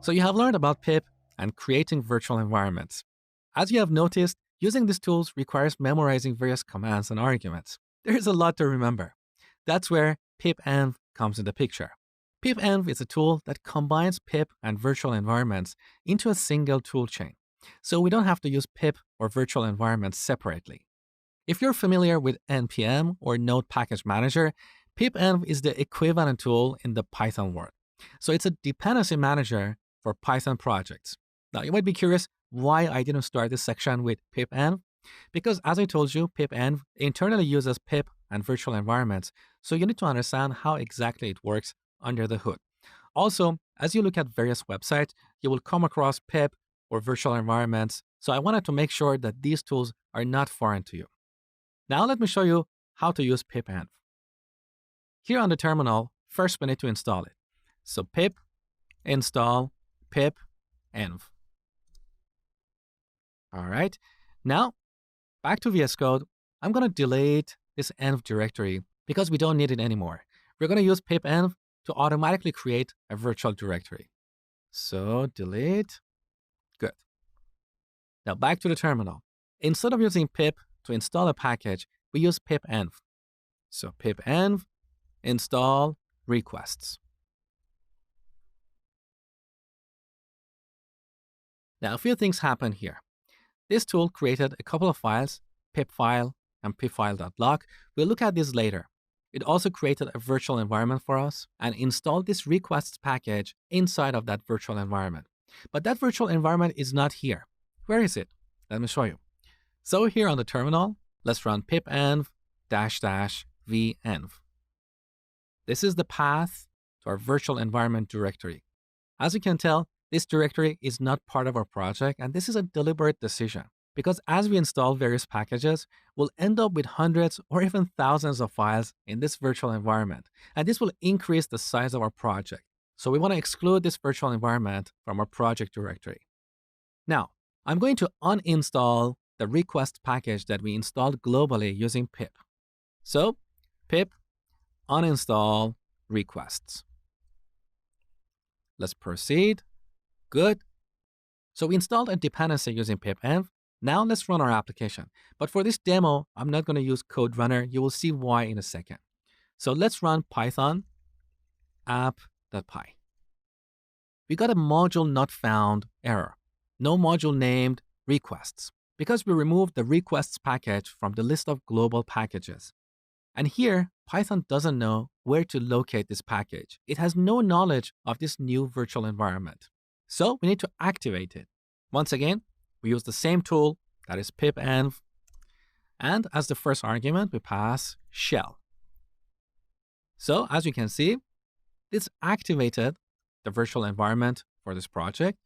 So you have learned about pip and creating virtual environments. As you have noticed, using these tools requires memorizing various commands and arguments. There is a lot to remember. That's where pipenv comes in the picture. Pipenv is a tool that combines pip and virtual environments into a single toolchain. So we don't have to use pip or virtual environments separately. If you're familiar with npm or Node Package Manager, pipenv is the equivalent tool in the Python world. So it's a dependency manager for Python projects. Now, you might be curious why I didn't start this section with pipenv. Because as I told you, pipenv internally uses pip and virtual environments, so you need to understand how exactly it works under the hood. Also, as you look at various websites, you will come across pip or virtual environments, so I wanted to make sure that these tools are not foreign to you. Now let me show you how to use pipenv. Here on the terminal, first we need to install it. So pip install pipenv. All right, now back to VS Code. I'm going to delete this env directory because we don't need it anymore. We're going to use pipenv to automatically create a virtual directory. So delete. Good. Now back to the terminal. Instead of using pip to install a package, we use pipenv. So pipenv install requests. Now a few things happen here. This tool created a couple of files, pipfile and pipfile.log. We'll look at this later. It also created a virtual environment for us and installed this requests package inside of that virtual environment. But that virtual environment is not here. Where is it? Let me show you. So here on the terminal, let's run pipenv --venv. This is the path to our virtual environment directory. As you can tell, this directory is not part of our project, and this is a deliberate decision. Because as we install various packages, we'll end up with hundreds or even thousands of files in this virtual environment, and this will increase the size of our project. So we want to exclude this virtual environment from our project directory. Now, I'm going to uninstall the request package that we installed globally using pip. So pip uninstall requests. Let's proceed. Good. So we installed a dependency using pipenv. Now let's run our application. But for this demo, I'm not going to use code runner. You will see why in a second. So let's run python app.py. We got a module not found error. No module named requests, because we removed the requests package from the list of global packages. And here, Python doesn't know where to locate this package. It has no knowledge of this new virtual environment. So we need to activate it. Once again, we use the same tool, that is pipenv, and as the first argument, we pass shell. So as you can see, this activated the virtual environment for this project.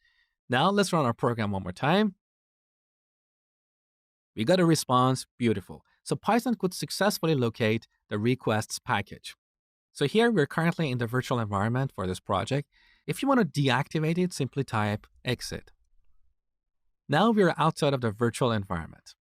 Now let's run our program one more time. We got a response, beautiful. So Python could successfully locate the requests package. So here we're currently in the virtual environment for this project. If you want to deactivate it, simply type exit. Now we're outside of the virtual environment.